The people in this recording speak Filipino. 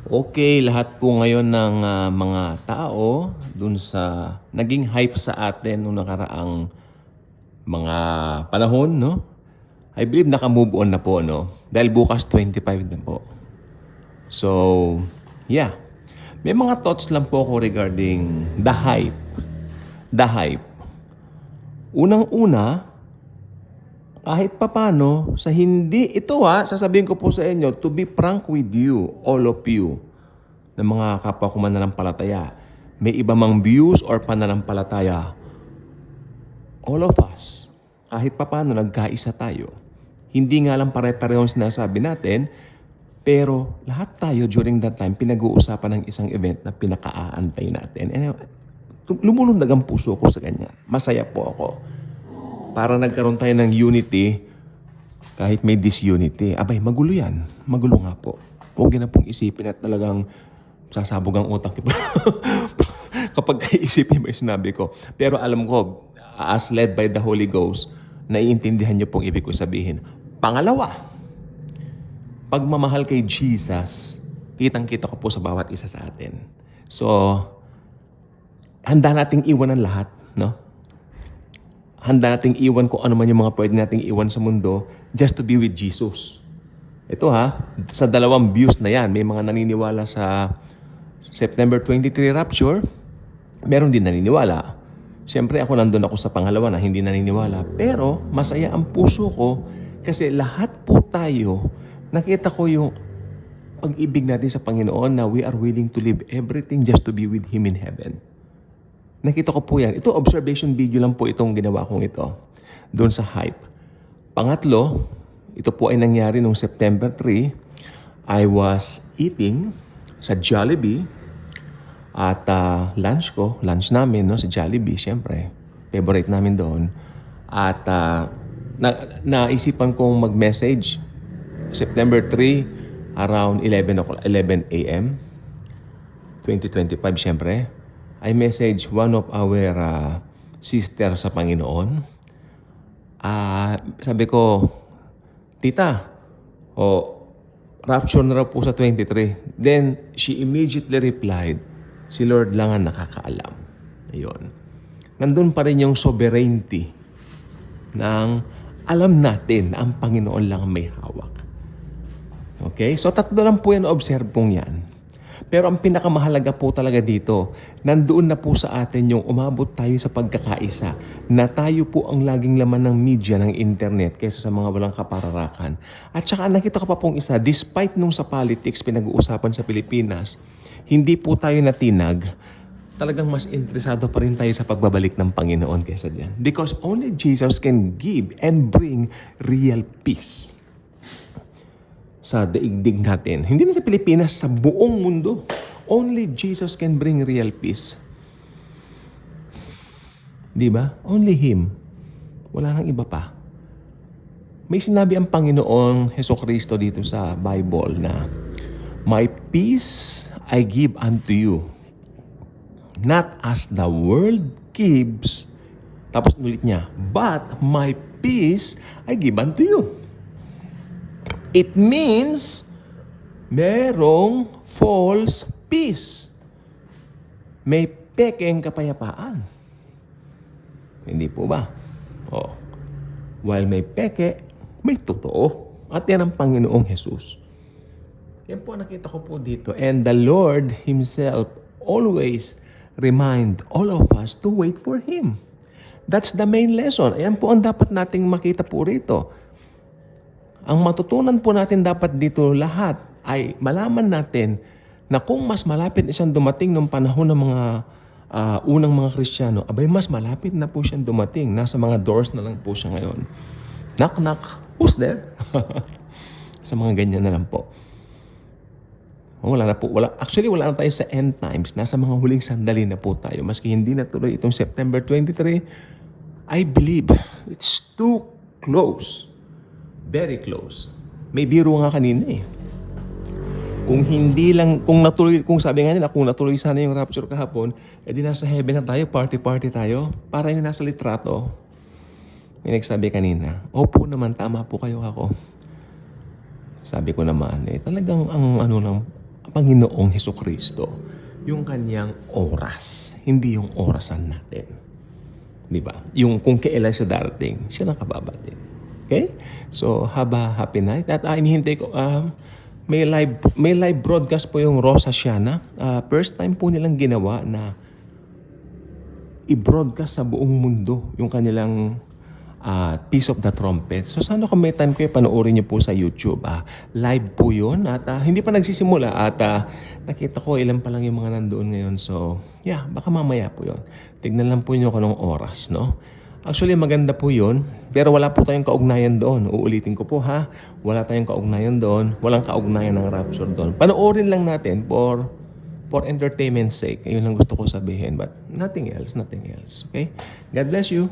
Okay, lahat po ngayon ng mga tao dun sa naging hype sa atin nung nakaraang mga panahon, no? I believe naka-move on na po, no? Dahil bukas 25 na po. So, yeah. May mga thoughts lang po ako regarding the hype. The hype. Unang-una, kahit papano, sa hindi, ito sasabihin ko po sa inyo, to be frank with you, all of you, na mga kapwa ko mananampalataya, may iba mang views or pananampalataya, all of us, kahit papano, nagkaisa tayo. Hindi nga lang pare-pareho ang sinasabi natin, pero lahat tayo during that time, pinag-uusapan ng isang event na pinaka-aantay natin. And lumulundag ang puso ko sa kanya. Masaya po ako. Para nagkaroon tayo ng unity, kahit may disunity. Abay, magulo yan. Magulo nga po. Huwag na pong isipin at talagang sasabog ang utak ko. Kapag isipin mo yung sinabi ko. Pero alam ko, as led by the Holy Ghost, naiintindihan niyo pong ibig ko sabihin. Pangalawa, pagmamahal kay Jesus, kitang-kita ko po sa bawat isa sa atin. So, handa nating iwan ang lahat, no? Handa nating iwan kung ano man yung mga pwede nating iwan sa mundo just to be with Jesus. Ito sa dalawang views na yan, may mga naniniwala sa September 23 rapture, meron din naniniwala. Siyempre ako nandun ako sa pangalawa na hindi naniniwala. Pero masaya ang puso ko kasi lahat po tayo, nakita ko yung pag-ibig natin sa Panginoon na we are willing to leave everything just to be with Him in heaven. Nakita ko po yan. Ito, observation video lang po itong ginawa kong ito. Doon sa hype. Pangatlo, ito po ay nangyari noong September 3. I was eating sa Jollibee. At lunch namin sa Jollibee, syempre. Favorite namin doon. At naisipan kong mag-message September 3 around 11 a.m. 2025, syempre. I message one of our sister sa Panginoon. Sabi ko, Tita, rapture na raw po sa 23. Then, she immediately replied, si Lord lang ang nakakaalam. Ayun. Nandun pa rin yung sovereignty ng alam natin na ang Panginoon lang ang may hawak. Okay? So, tatlo lang po yan observe kong yan. Pero ang pinakamahalaga po talaga dito, nandoon na po sa atin yung umabot tayo sa pagkakaisa na tayo po ang laging laman ng media, ng internet kaysa sa mga walang kapararakan. At saka nakita ko pa pong isa, despite nung sa politics pinag-uusapan sa Pilipinas, hindi po tayo natinag, talagang mas interesado pa rin tayo sa pagbabalik ng Panginoon kaysa dyan. Because only Jesus can give and bring real peace sa daigdig natin. Hindi na sa Pilipinas, sa buong mundo. Only Jesus can bring real peace. Di ba? Only Him. Wala nang iba pa. May sinabi ang Panginoong Hesukristo dito sa Bible na, my peace I give unto you. Not as the world gives. Tapos ulit niya, but my peace I give unto you. It means merong false peace. May pekeng kapayapaan. Hindi po ba? While may peke, may totoo. At yan ang Panginoong Jesus. Yan po nakita ko po dito. And the Lord Himself always remind all of us to wait for Him. That's the main lesson. Ayan po ang dapat nating makita po rito. Ang matutunan po natin dapat dito lahat ay malaman natin na kung mas malapit na siyang dumating nung panahon ng mga unang mga Kristiyano, abay mas malapit na po siyang dumating. Nasa mga doors na lang po siya ngayon. Knock, knock. Who's there? Sa mga ganyan na lang po. Wala na po. Actually, wala na tayo sa end times. Nasa mga huling sandali na po tayo. Maski hindi natuloy itong September 23, I believe it's too close. Very close. May biro nga kanina Kung sabi nga nila, kung natuloy sana yung rapture kahapon, edi nasa heaven na tayo, party tayo. Para yung nasa litrato. May nagsabi kanina, opo naman, tama po kayo ako. Sabi ko naman, talagang Panginoong Hesukristo yung kanyang oras, hindi yung orasan natin. Di ba? Yung kung kailan siya darating, siya nakababatid. Okay? So, happy night. At inihintay ko, may live broadcast po yung Rosa Siana. First time po nilang ginawa na i-broadcast sa buong mundo yung kanilang Piece of the Trumpet. So sana kung may time kayo, panoorin niyo po sa YouTube. Live po yun at hindi pa nagsisimula at nakita ko ilan pa lang yung mga nandoon ngayon. So yeah, baka mamaya po yun. Tignan lang po niyo kung anong oras, no? Actually, maganda po yun, pero wala po tayong kaugnayan doon. Uulitin ko po ha, wala tayong kaugnayan doon, walang kaugnayan ng rapture doon. Panoorin lang natin for entertainment's sake. Yun lang gusto ko sabihin, but nothing else, nothing else. Okay? God bless you.